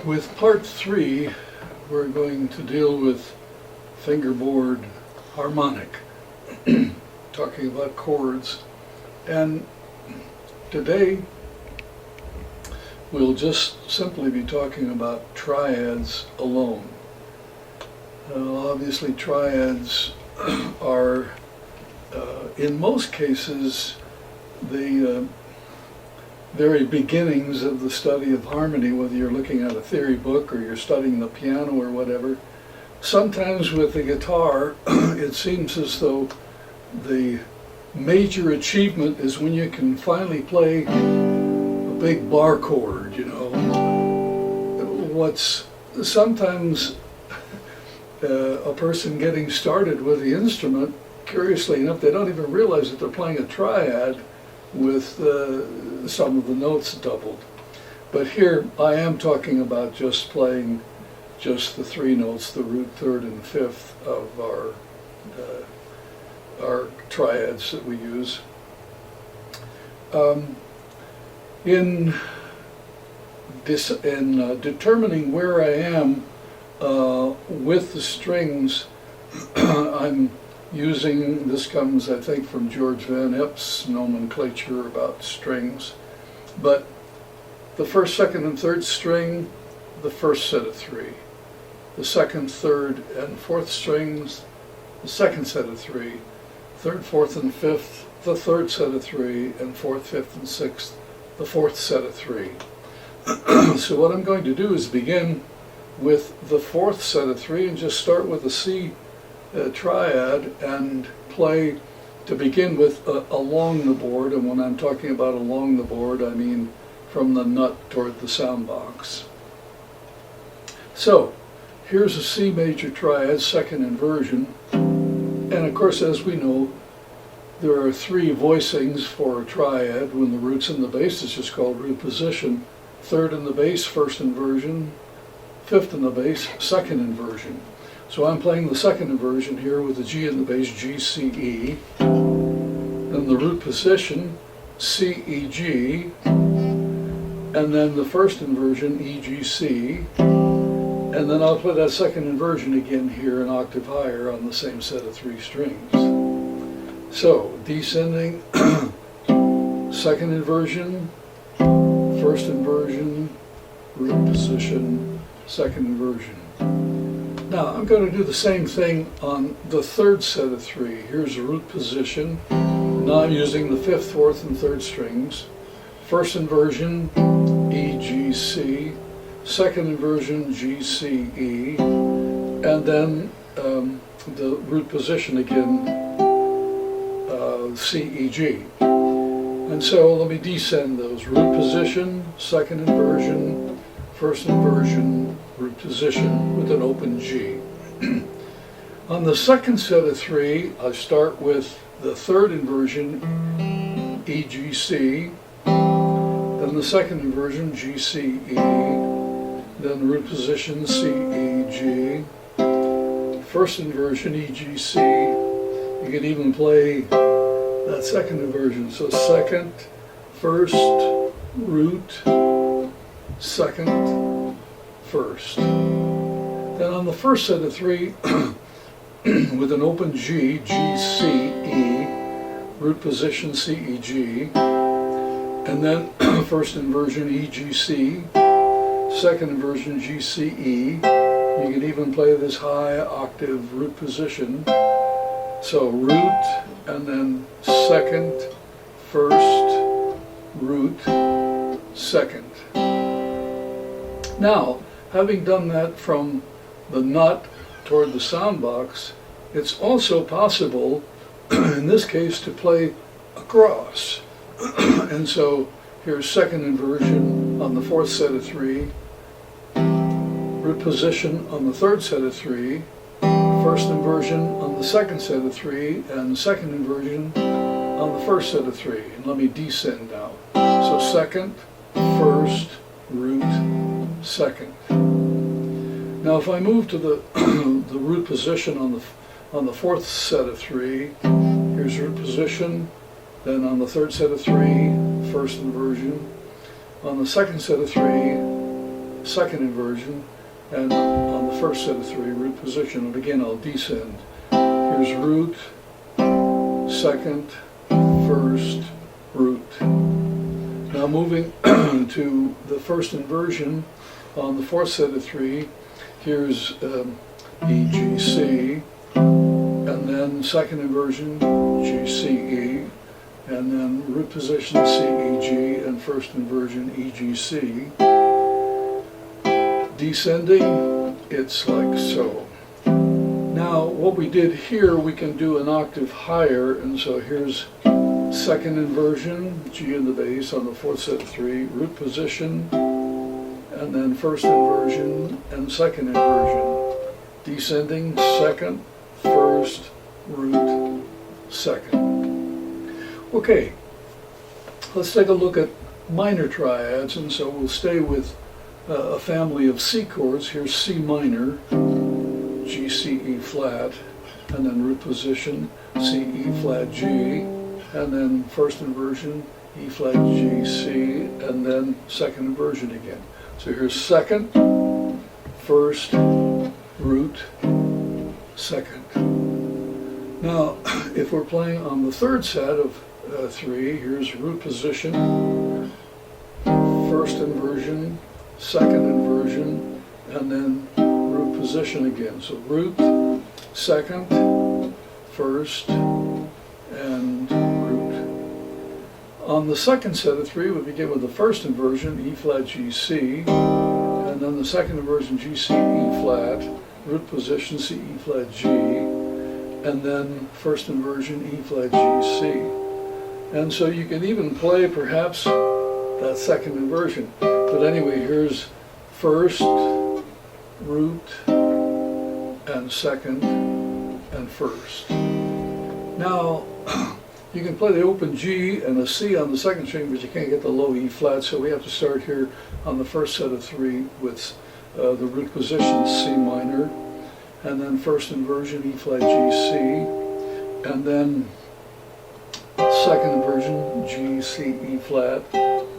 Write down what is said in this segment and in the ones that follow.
With part 3, we're going to deal with fingerboard harmonic, talking about chords, and today we'll just simply be talking about triads alone. Obviously triads are, in most cases, the very beginnings of the study of harmony, whether you're looking at a theory book or you're studying the piano or whatever. Sometimes with the guitar, it seems as though the major achievement is when you can finally play a big bar chord, you know. What's sometimes a person getting started with the instrument, curiously enough, they don't even realize that they're playing a triad with some of the notes doubled. But here I am talking about just playing just the 3 notes, the root, third, and fifth of our triads that we use. In determining where I am with the strings, I'm using, this comes I think from George Van Epp's nomenclature about strings, but the first, second, and third string, the first set of 3. The second, third, and fourth strings, the second set of 3. Third, fourth, and fifth, the third set of 3, and fourth, fifth, and sixth, the fourth set of 3. So what I'm going to do is begin with the fourth set of 3 and just start with a C triad and play, to begin with, along the board. And when I'm talking about along the board, I mean from the nut toward the sound box. So here's a C major triad, second inversion. And of course, as we know, there are 3 voicings for a triad. When the root's in the bass, it's just called root position. Third in the bass, first inversion. Fifth in the bass, second inversion. So I'm playing the second inversion here with the G in the bass, G, C, E. Then the root position, C, E, G. And then the first inversion, E, G, C. And then I'll play that second inversion again here an octave higher on the same set of 3 strings. So descending, second inversion, first inversion, root position, second inversion. Now I'm going to do the same thing on the third set of 3. Here's a root position. Now I'm using the fifth, fourth, and third strings. First inversion, E, G, C. Second inversion, G, C, E. And then the root position again, C, E, G. And so let me descend those. Root position, second inversion, first inversion, root position with an open G. On the second set of 3, I start with the third inversion, E, G, C, then the second inversion, G, C, E, then root position, C, E, G, first inversion, E, G, C. You can even play that second inversion, so second, first, root, second, first. Then on the first set of 3, with an open G, G, C, E, root position, C, E, G, and then first inversion, E, G, C, second inversion, G, C, E. You can even play this high octave root position. So root, and then second, first, root, second. Now, having done that from the nut toward the sound box, it's also possible, in this case, to play across. And so here's second inversion on the fourth set of 3, root position on the third set of 3, first inversion on the second set of 3, and second inversion on the first set of 3. And let me descend now. So second, first, root, second. Now if I move to the the root position on On the fourth set of three, here's root position. Then on the third set of three, first inversion. On the second set of three, second inversion. And on the first set of three, root position. And again, I'll descend. Here's root, second, first, root. Now moving to the first inversion on the fourth set of three, here's E, G, C, and then second inversion, G, C, E, and then root position, C, E, G, and first inversion, E, G, C. Descending, it's like so. Now what we did here, we can do an octave higher, and so here's second inversion, G in the bass on the fourth set of three, root position, and then first inversion and second inversion. Descending, second, first, root, second. Okay, let's take a look at minor triads, and so we'll stay with a family of C chords. Here's C minor, G, C, E flat, and then root position, C, E flat, G, and then first inversion, E flat, G, C, and then second inversion again. So here's second, first, root, second. Now, if we're playing on the third set of three, here's root position, first inversion, second inversion, and then root position again. So root, second, first, and root. On the second set of three, we begin with the first inversion, E flat, G, C, and then the second inversion, G, C, E flat, root position, C, E flat, G, and then first inversion, E flat, G, C. And so you can even play perhaps that second inversion. But anyway, here's first, root, and second, and first. Now, you can play the open G and a C on the second string, but you can't get the low E flat, so we have to start here on the first set of three with the root position, C minor, and then first inversion, E flat, G, C, and then second inversion, G, C, E flat,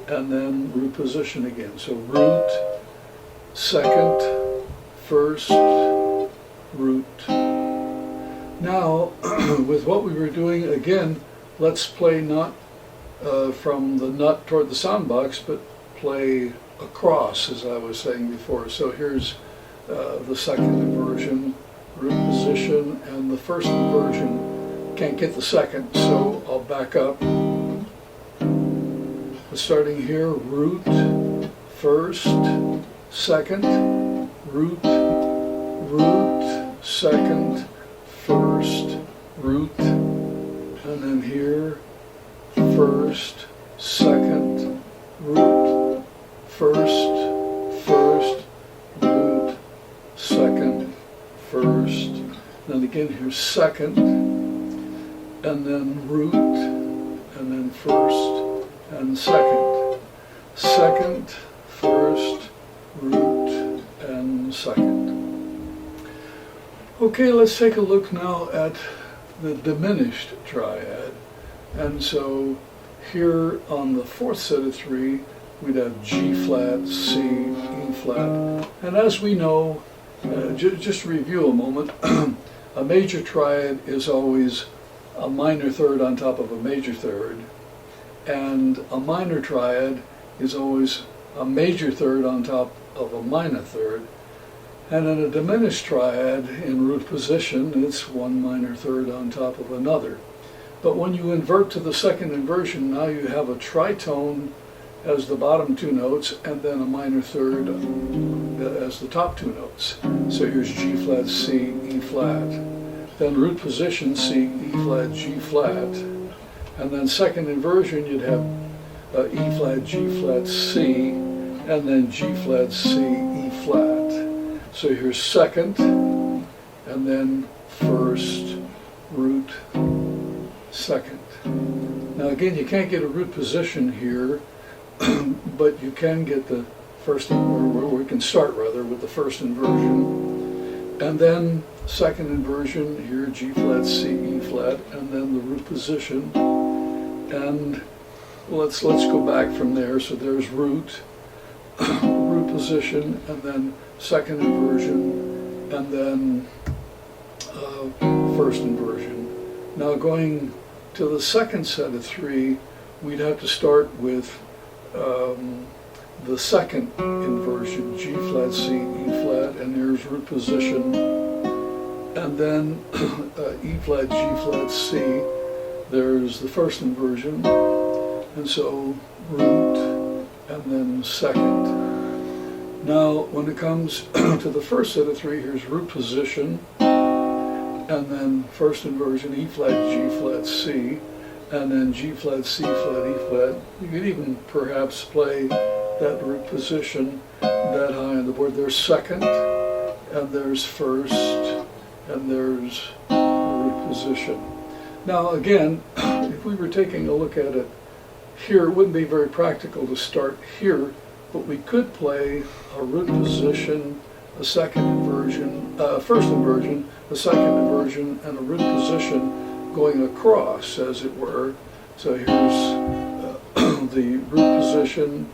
and then root position again. So root, second, first, root. Now, with what we were doing, again, let's play not from the nut toward the sound box, but play across, as I was saying before. So here's the second inversion, root position, and the first inversion. Can't get the second, so I'll back up. Starting here, root, first, second, root, root, second, first, root, and then here, first, second, root, first, root, second, first, then again here's second, and then root, and then first, and second, second, first, root, and second. Okay, let's take a look now at the diminished triad. And so here on the fourth set of three, we'd have G flat, C, E flat. And as we know, just to review a moment, a major triad is always a minor third on top of a major third. And a minor triad is always a major third on top of a minor third. And in a diminished triad, in root position, it's one minor third on top of another. But when you invert to the second inversion, now you have a tritone as the bottom two notes, and then a minor third as the top two notes. So here's G flat, C, E flat. Then root position, C, E flat, G flat. And then second inversion, you'd have E flat, G flat, C, and then G flat, C, E flat. So here's second, and then first, root, second. Now again, you can't get a root position here, but you can get the first, or we can start rather with the first inversion, and then second inversion here, G flat, C, E flat, and then the root position. And let's go back from there. So there's root, root position, and then second inversion, and then first inversion. Now going to the second set of three, we'd have to start with the second inversion, G flat, C, E flat, and there's root position, and then E flat, G flat, C, there's the first inversion, and so root, and then second. Now when it comes to the first set of three, here's root position, and then first inversion, E flat, G flat, C, and then G flat, C flat, E flat. You could even perhaps play that root position that high on the board. There's second, and there's first, and there's root position. Now again, if we were taking a look at it here, it wouldn't be very practical to start here, but we could play a root position, a second inversion, first inversion, a second inversion, and a root position going across, as it were. So here's the root position,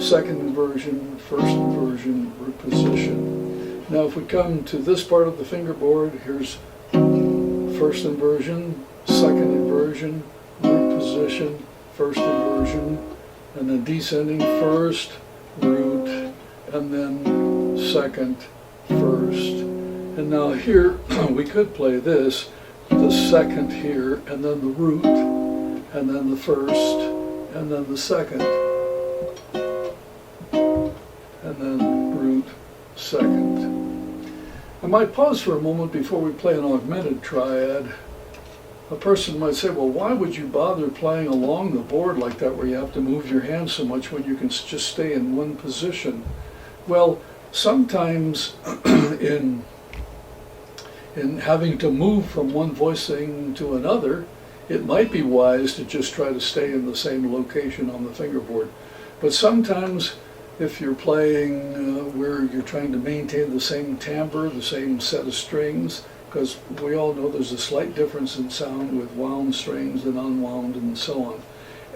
second inversion, first inversion, root position. Now if we come to this part of the fingerboard, here's first inversion, second inversion, root position, first inversion, and then descending first, root, and then second, first. And now here we could play this, the second here, and then the root, and then the first, and then the second, and then root, second. I might pause for a moment before we play an augmented triad. A person might say, well, why would you bother playing along the board like that, where you have to move your hands so much when you can just stay in one position? Well, sometimes in having to move from one voicing to another, it might be wise to just try to stay in the same location on the fingerboard. But sometimes if you're playing where you're trying to maintain the same timbre, the same set of strings, because we all know there's a slight difference in sound with wound strings and unwound and so on.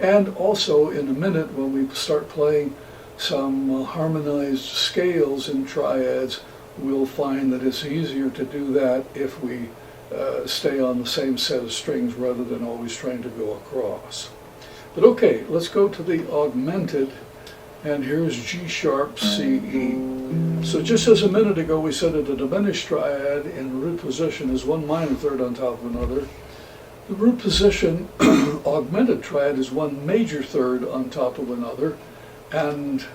And also in a minute when we start playing some harmonized scales in triads, we'll find that it's easier to do that if we stay on the same set of strings rather than always trying to go across. But okay, let's go to the augmented, and here's G sharp, C, E. So just as a minute ago we said that a diminished triad in root position is one minor third on top of another, the root position augmented triad is one major third on top of another, and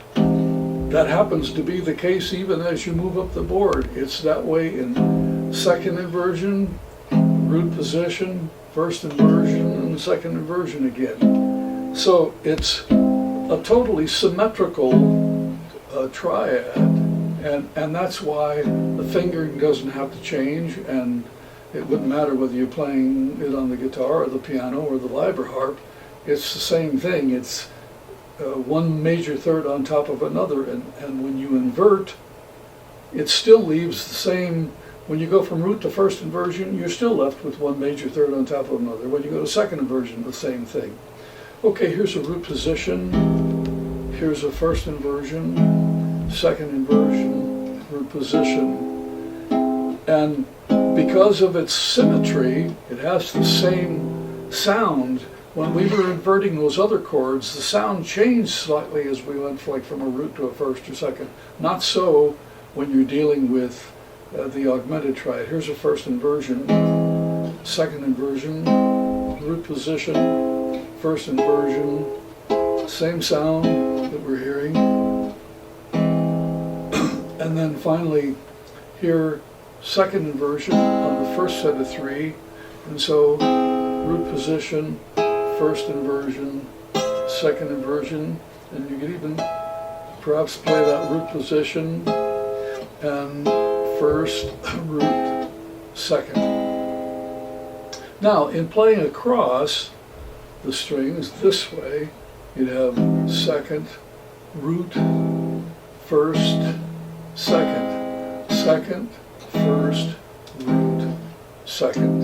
that happens to be the case even as you move up the board. It's that way in second inversion, root position, first inversion, and second inversion again. So it's a totally symmetrical triad, and that's why the fingering doesn't have to change, and it wouldn't matter whether you're playing it on the guitar or the piano or the vibroharp. It's the same thing. It's one major third on top of another, and when you invert, it still leaves the same. When you go from root to first inversion, you're still left with one major third on top of another. When you go to second inversion, the same thing. Okay, here's a root position, here's a first inversion, second inversion, root position, and because of its symmetry, it has the same sound. When we were inverting those other chords, the sound changed slightly as we went from a root to a first or second. Not so when you're dealing with the augmented triad. Here's a first inversion, second inversion, root position, first inversion, same sound that we're hearing. And then finally here, second inversion on the first set of three. And so root position, first inversion, second inversion, and you could even perhaps play that root position and first, root, second. Now, in playing across the strings this way, you'd have second, root, first, second, second, first, second.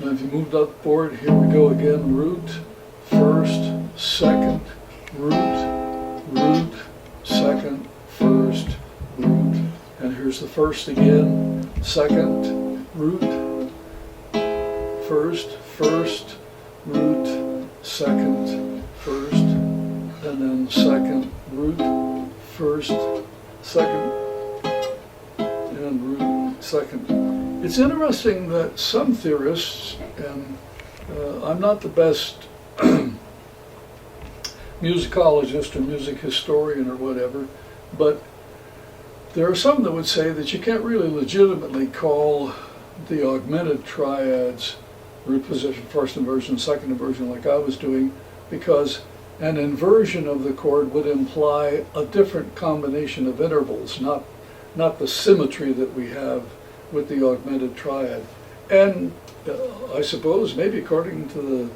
And if you moved up the board, here we go again, root, first, second, root, root, second, first, root. And here's the first again, second, root, first, first, root, second, first, and then second, root, first, second, and root, second. It's interesting that some theorists, and I'm not the best musicologist or music historian or whatever, but there are some that would say that you can't really legitimately call the augmented triads root position, first inversion, second inversion, like I was doing, because an inversion of the chord would imply a different combination of intervals, not the symmetry that we have with the augmented triad. And I suppose maybe according to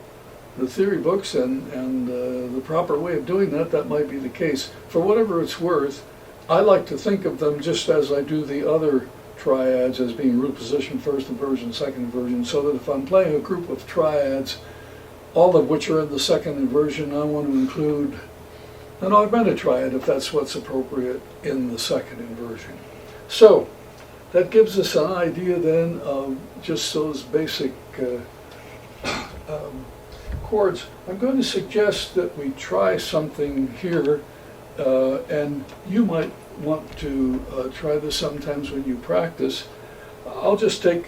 the theory books and the proper way of doing that, that might be the case. For whatever it's worth, I like to think of them just as I do the other triads, as being root position, first inversion, second inversion, so that if I'm playing a group of triads, all of which are in the second inversion, I want to include an augmented triad if that's what's appropriate in the second inversion. So that gives us an idea then of just those basic chords. I'm going to suggest that we try something here, and you might want to try this sometimes when you practice. I'll just take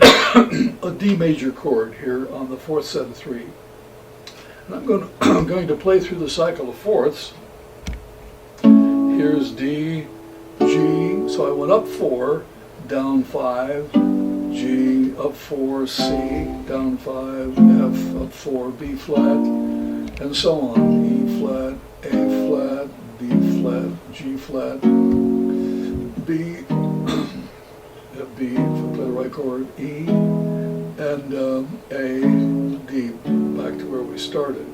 a D major chord here on the fourth set of three. And I'm going to play through the cycle of fourths. Here's D, G, so I went up 4, down 5, G, up 4, C, down 5, F, up 4, B flat, and so on. E flat, A flat, B flat, G flat, B, B, if I play the right chord, E, and A, D, back to where we started.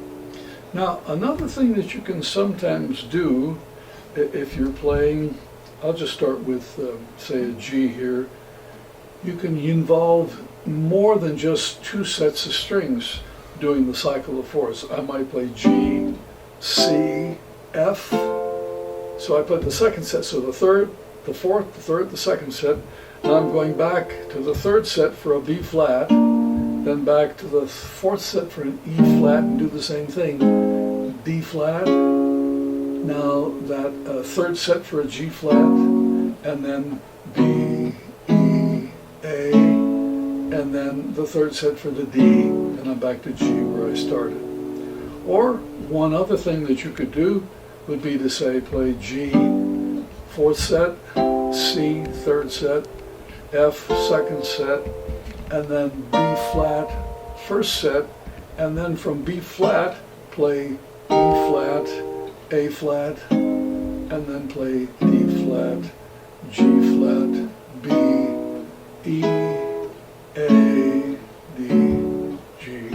Now, another thing that you can sometimes do if you're playing, I'll just start with, say, a G here. You can involve more than just 2 sets of strings doing the cycle of fourths. I might play G, C, F. So I put the second set, so the third, the fourth, the third, the second set. Now I'm going back to the third set for a B flat, then back to the fourth set for an E flat and do the same thing. D flat, now that third set for a G flat, and then B, E, A, and then the third set for the D, and I'm back to G where I started. Or one other thing that you could do would be to say play G, fourth set, C, third set, F, second set, and then B flat, first set, and then from B flat play E flat, A flat, and then play D flat, G flat, B, E, A, D, G.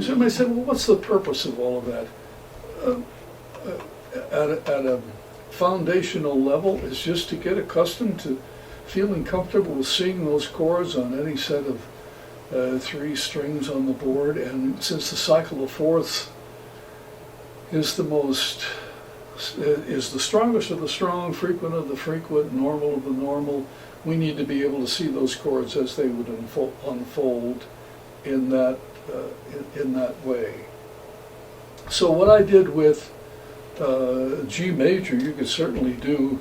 So you may say, well, what's the purpose of all of that? At a foundational level, is just to get accustomed to feeling comfortable with seeing those chords on any set of 3 strings on the board. And since the cycle of fourths is the strongest of the strong, frequent of the frequent, normal of the normal, we need to be able to see those chords as they would unfold in that way. So what I did with G major, you could certainly do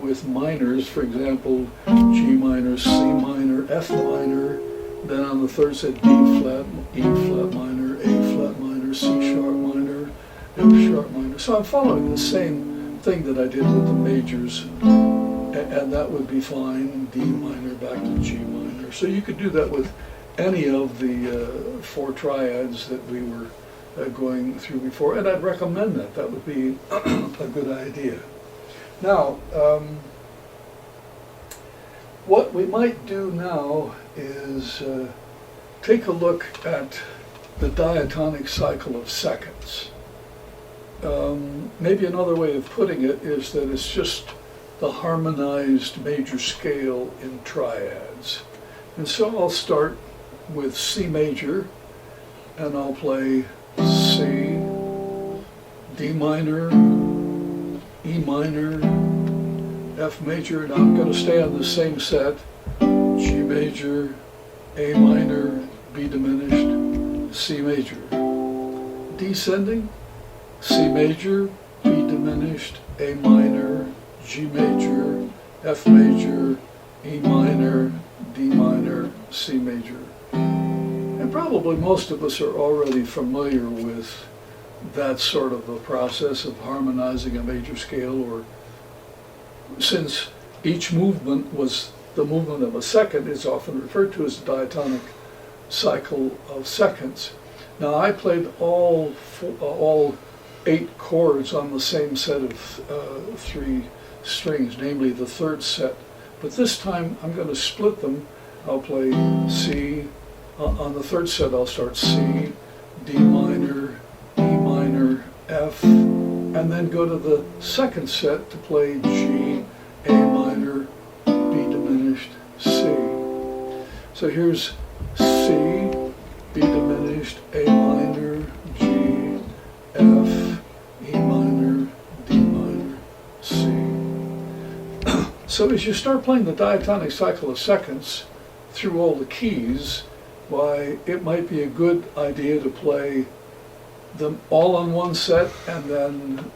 with minors. For example, G minor, C minor, F minor, then on the third set D flat, E flat minor, A flat minor, C sharp minor, F sharp minor. So I'm following the same thing that I did with the majors, and that would be fine. D minor back to G minor. So you could do that with any of the 4 triads that we were going through before, and I'd recommend that. That would be a good idea. Now, what we might do now is take a look at the diatonic cycle of seconds. Maybe another way of putting it is that it's just the harmonized major scale in triads. And so I'll start with C major, and I'll play C, D minor, E minor, F major, and I'm going to stay on the same set, G major, A minor, B diminished, C major. Descending, C major, B diminished, A minor, G major, F major, E minor, D minor, C major. And probably most of us are already familiar with that sort of a process of harmonizing a major scale, or since each movement was the movement of a second, is often referred to as the diatonic cycle of seconds. Now I played all 8 chords on the same set of 3 strings, namely the third set. But this time I'm going to split them. I'll play C. On the third set I'll start C, D minor, E minor, F, and then go to the second set to play G, A minor, B diminished, C. So here's C, B diminished, A minor, G, F, E minor, D minor, C. So as you start playing the diatonic cycle of seconds through all the keys, why, it might be a good idea to play them all on one set and then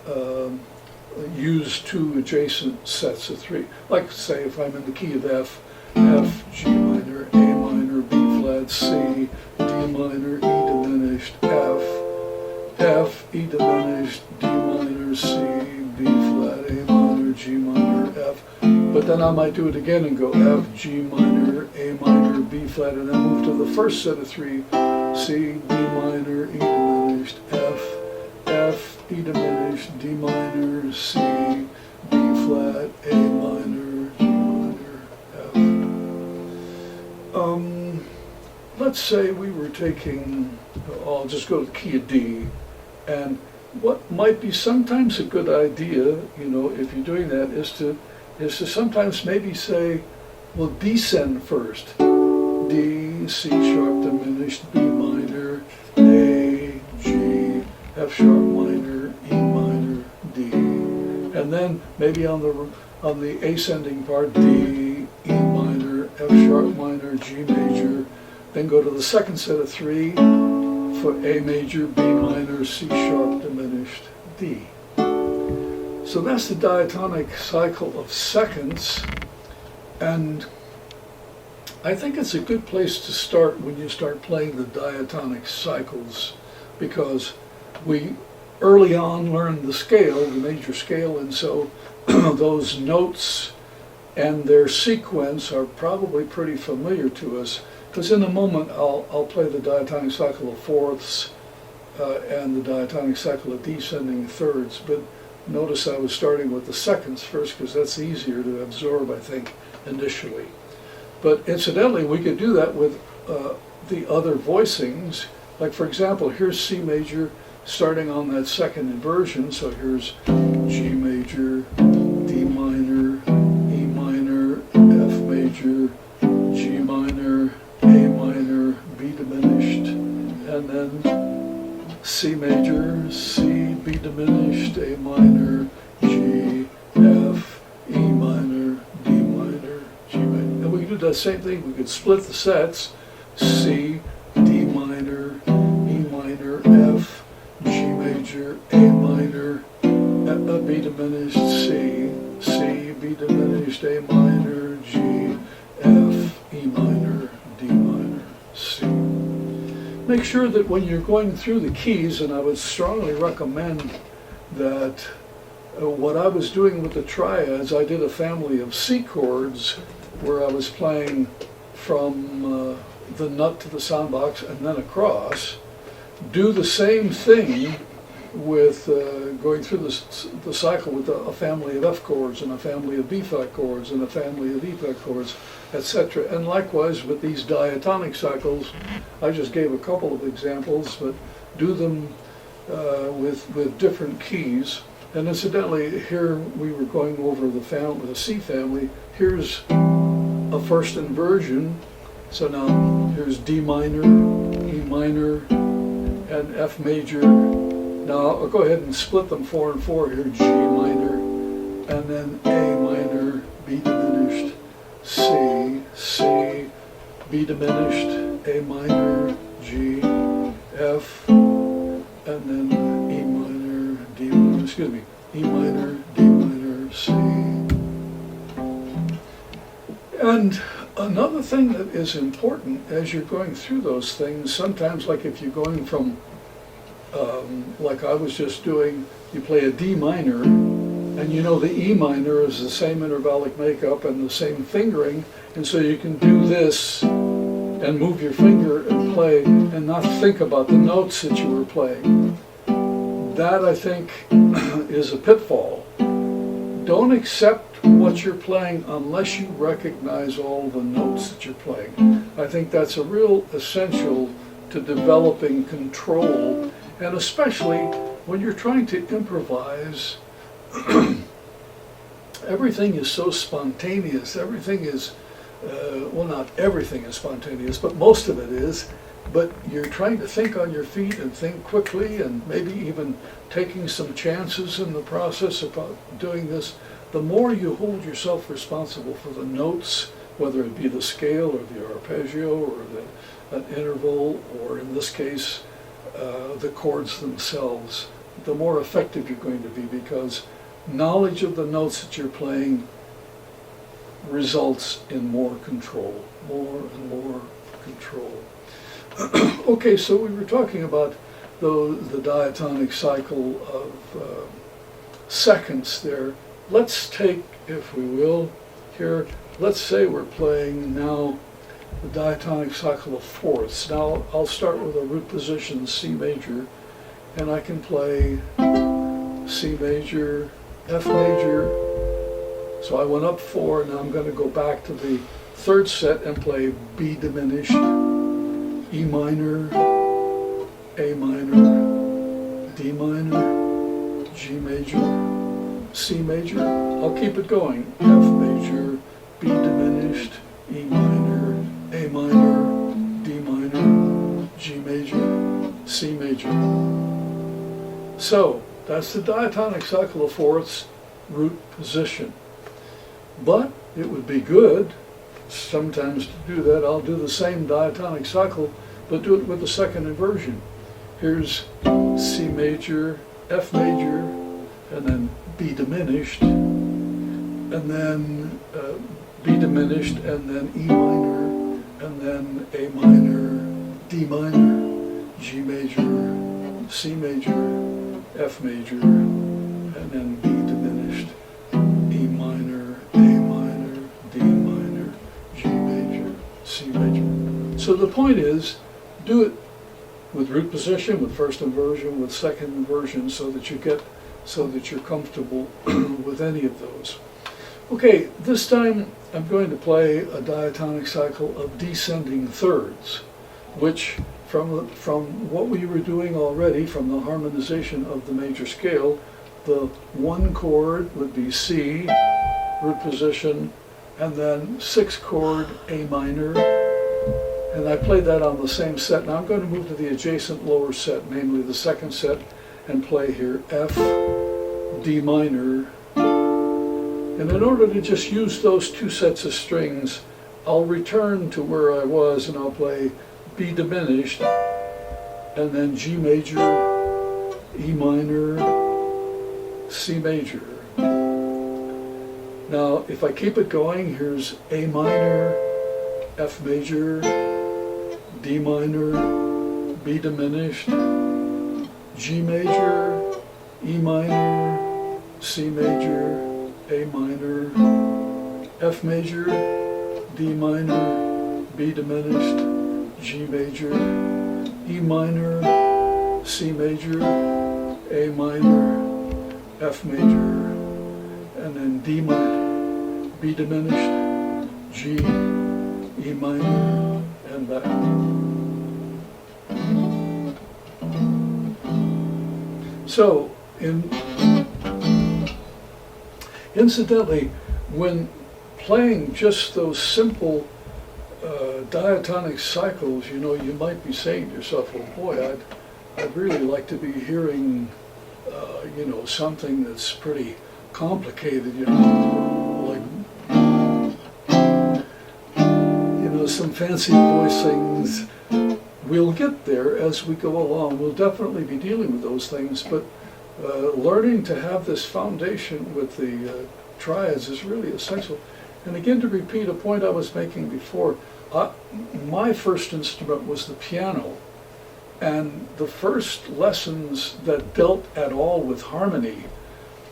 use 2 adjacent sets of 3. Like, say, if I'm in the key of F, F, G minor, A minor, B flat, C, D minor, E diminished, F, F, E diminished, D minor, C, B flat, A minor, G minor, F. But then I might do it again and go F, G minor, A minor, B flat, and then move to the first set of 3, C, D minor, E diminished, F, F, E diminished, D minor, C, B flat, A minor, G minor, F. Let's say we were taking, I'll just go to the key of D, and what might be sometimes a good idea, if you're doing that, is to sometimes maybe say, well, descend first. D, C sharp diminished, B minor, A, G, F sharp minor, E minor, D. And then maybe on the ascending part, D, E minor, F sharp minor, G major. Then go to the second set of 3 for A major, B minor, C sharp diminished, D. So that's the diatonic cycle of seconds, and I think it's a good place to start when you start playing the diatonic cycles, because we early on learned the scale, the major scale, and so those notes and their sequence are probably pretty familiar to us, because in a moment I'll play the diatonic cycle of fourths and the diatonic cycle of descending thirds, but notice I was starting with the seconds first because that's easier to absorb, I think, initially. But incidentally, we could do that with the other voicings. Like, for example, here's C major starting on that second inversion. So here's G major, D minor, E minor, F major, G minor, A minor, B diminished, and then C major, C, B diminished, A minor, G, F, E minor, D minor, G minor. And we could do that same thing. We could split the sets, C, D minor, E minor, F, G major, A minor, B diminished, C, C, B diminished, A minor, G, F, E minor, D minor, C. Make sure that when you're going through the keys, and I would strongly recommend that what I was doing with the triads, I did a family of C chords where I was playing from the nut to the sound box and then across. Do the same thing with going through the cycle with a family of F chords and a family of B flat chords and a family of E flat chords, etc. And likewise with these diatonic cycles, I just gave a couple of examples, but do them with different keys. And incidentally, here we were going over the C family. Here's a first inversion, So now here's D minor, E minor, and F major. Now I'll go ahead and split them 4 and 4 here, G minor, and then A minor, B diminished, C, C, B diminished, A minor, G, F, and then E minor, D, excuse me, E minor, D minor, C. And another thing that is important as you're going through those things, sometimes like if you're going from, like I was just doing, you play a D minor, and you know the E minor is the same intervallic makeup and the same fingering, and so you can do this and move your finger and play and not think about the notes that you were playing. That, I think, is a pitfall. Don't accept what you're playing unless you recognize all the notes that you're playing. I think that's a real essential to developing control, and especially when you're trying to improvise. Everything is so spontaneous. Everything is, well, not everything is spontaneous, but most of it is. But you're trying to think on your feet and think quickly, and maybe even taking some chances in the process about doing this. The more you hold yourself responsible for the notes, whether it be the scale or the arpeggio or an interval, or in this case, the chords themselves, the more effective you're going to be, because knowledge of the notes that you're playing results in more control, more and more control. Okay, so we were talking about the diatonic cycle of seconds there. Let's take, if we will, here, let's say we're playing now the diatonic cycle of fourths. Now I'll start with a root position, C major, and I can play C major, F major. So I went up 4, now I'm going to go back to the third set and play B diminished, E minor, A minor, D minor, G major, C major. I'll keep it going. F major, B diminished, E minor, A minor, D minor, G major, C major. So that's the diatonic cycle of fourths, root position. But it would be good sometimes to do that. I'll do the same diatonic cycle, but do it with the second inversion. Here's C major, F major, and then B diminished, and then B diminished, and then E minor, and then A minor, D minor, G major, C major, F major, and then B diminished, E minor, A minor, D minor, G major, C major. So the point is, do it with root position, with first inversion, with second inversion, so that you're comfortable with any of those. Okay, this time I'm going to play a diatonic cycle of descending thirds, which from what we were doing already, from the harmonization of the major scale, the one chord would be C, root position, and then 6th chord A minor, and I played that on the same set. Now I'm going to move to the adjacent lower set, namely the second set, and play here F, D minor. And in order to just use those two sets of strings, I'll return to where I was and I'll play B diminished, and then G major, E minor, C major. Now if I keep it going, here's A minor, F major, D minor, B diminished, G major, E minor, C major, A minor, F major, D minor, B diminished, G major, E minor, C major, A minor, F major, and then D minor, B diminished, G, E minor, and back. So, incidentally, when playing just those simple diatonic cycles, you know, you might be saying to yourself, well, boy, I'd really like to be hearing, you know, something that's pretty complicated, you know, like, you know, some fancy voicings. We'll get there as we go along. We'll definitely be dealing with those things, but learning to have this foundation with the triads is really essential. And again, to repeat a point I was making before, my first instrument was the piano, and the first lessons that dealt at all with harmony,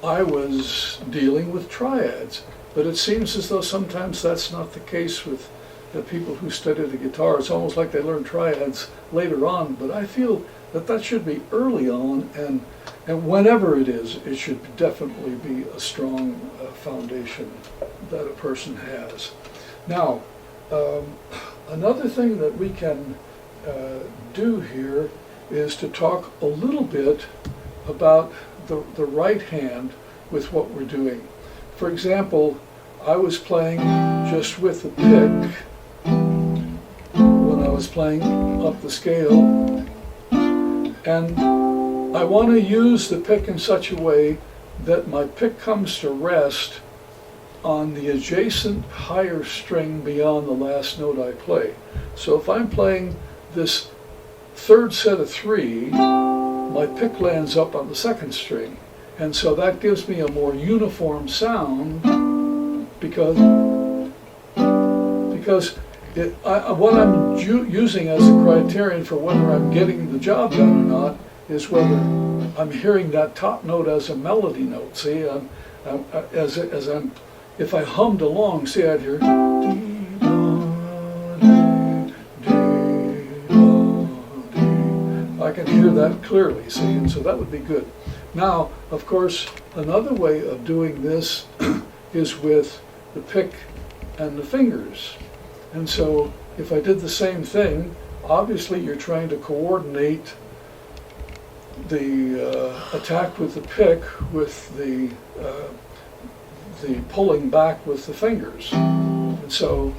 I was dealing with triads. But it seems as though sometimes that's not the case with the people who study the guitar. It's almost like they learn triads later on, but I feel that that should be early on, and whenever it is, it should definitely be a strong foundation that a person has. Now, another thing that we can do here is to talk a little bit about the right hand with what we're doing. For example, I was playing just with the pick when I was playing up the scale, and I want to use the pick in such a way that my pick comes to rest on the adjacent higher string beyond the last note I play. So if I'm playing this third set of 3, my pick lands up on the second string. And so that gives me a more uniform sound because what I'm using as a criterion for whether I'm getting the job done or not is whether I'm hearing that top note as a melody note. See, if I hummed along, see, I'd hear I can hear that clearly, see, and so that would be good. Now, of course, another way of doing this is with the pick and the fingers. And so if I did the same thing, obviously you're trying to coordinate the attack with the pick with the pulling back with the fingers. And so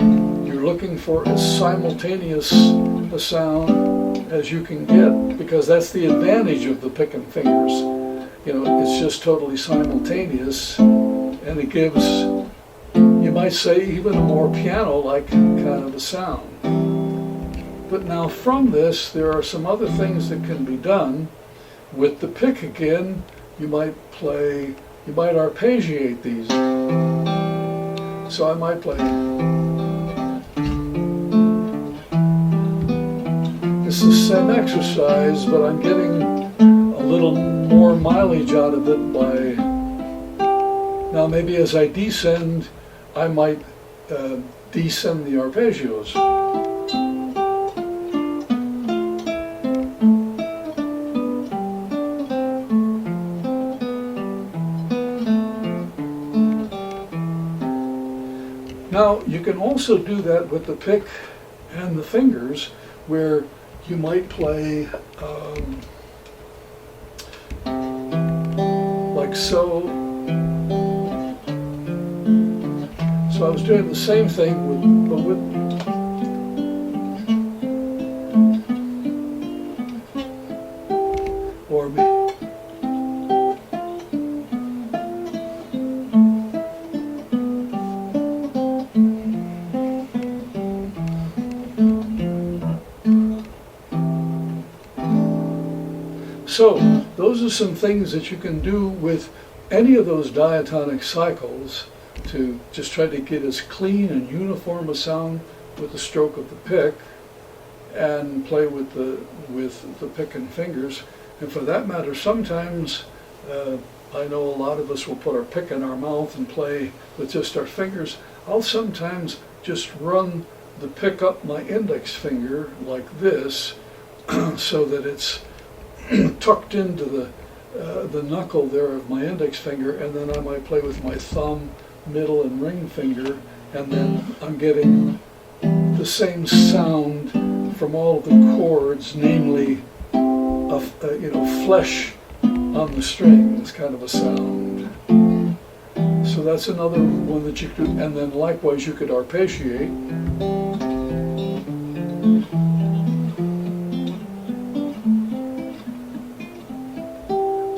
you're looking for as simultaneous a sound as you can get, because that's the advantage of the pick and fingers. You know, it's just totally simultaneous, and it gives, you might say, even a more piano-like kind of a sound. But now from this, there are some other things that can be done. With the pick again, you might arpeggiate these. So I might play. It's the same exercise, but I'm getting a little more mileage out of it by, now maybe as I descend, I might descend the arpeggios. Now, you can also do that with the pick and the fingers, where you might play like so. So I was doing the same thing with or So those are some things that you can do with any of those diatonic cycles to just try to get as clean and uniform a sound with the stroke of the pick, and play with the pick and fingers. And for that matter, sometimes I know a lot of us will put our pick in our mouth and play with just our fingers. I'll sometimes just run the pick up my index finger like this so that it's tucked into the knuckle there of my index finger, and then I might play with my thumb, middle, and ring finger, and then I'm getting the same sound from all of the chords, namely, flesh on the strings kind of a sound. So that's another one that you could, and then likewise you could arpeggiate.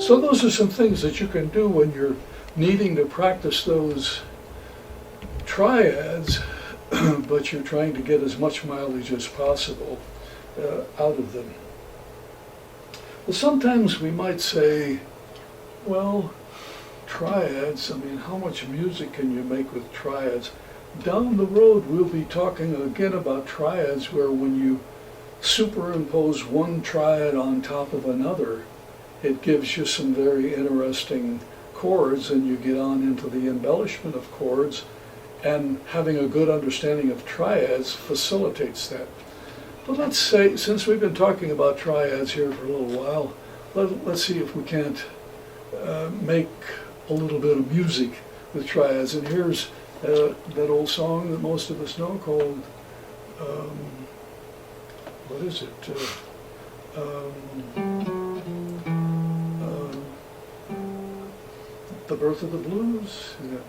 So those are some things that you can do when you're needing to practice those triads, but you're trying to get as much mileage as possible out of them. Well, sometimes we might say, well, triads, I mean, how much music can you make with triads? Down the road, we'll be talking again about triads where when you superimpose one triad on top of another, it gives you some very interesting chords, and you get on into the embellishment of chords, and having a good understanding of triads facilitates that. But let's say, since we've been talking about triads here for a little while, let's see if we can't make a little bit of music with triads. And here's that old song that most of us know called, what is it? The Birth of the Blues? Is it?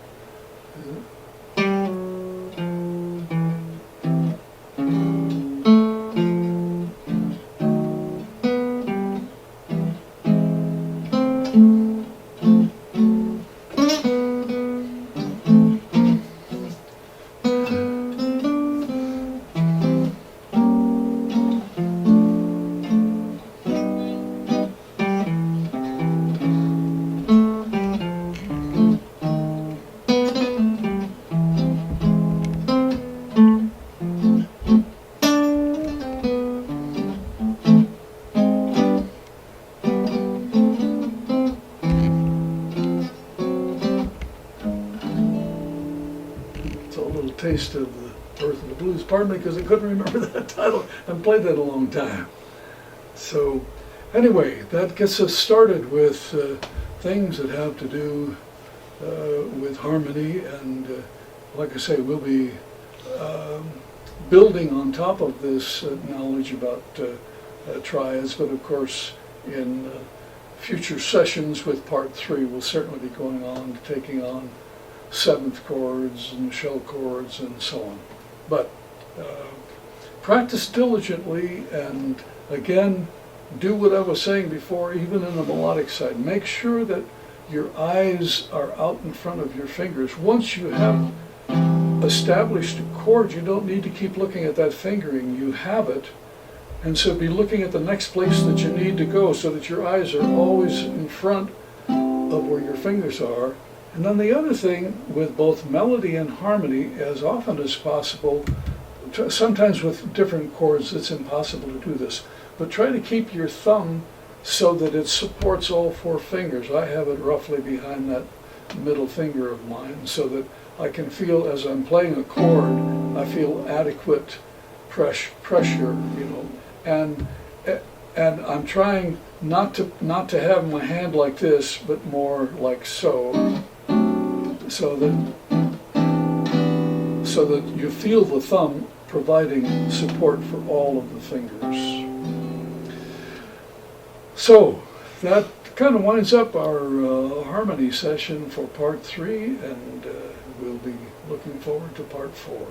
Taste of the Birth of the Blues. Pardon me, because I couldn't remember that title. I haven't played that in a long time. So anyway, that gets us started with things that have to do with harmony, and like I say, we'll be building on top of this knowledge about triads, but of course in future sessions with part 3 we'll certainly be going on, taking on 7th chords and shell chords and so on. But practice diligently, and again, do what I was saying before, even in the melodic side. Make sure that your eyes are out in front of your fingers. Once you have established a chord, you don't need to keep looking at that fingering. You have it, and so be looking at the next place that you need to go so that your eyes are always in front of where your fingers are. And then the other thing with both melody and harmony, as often as possible, sometimes with different chords it's impossible to do this, but try to keep your thumb so that it supports all 4 fingers. I have it roughly behind that middle finger of mine so that I can feel, as I'm playing a chord, I feel adequate pressure, you know, and I'm trying not to have my hand like this, but more like so. So that you feel the thumb providing support for all of the fingers. So that kind of winds up our harmony session for part 3, and we'll be looking forward to part 4.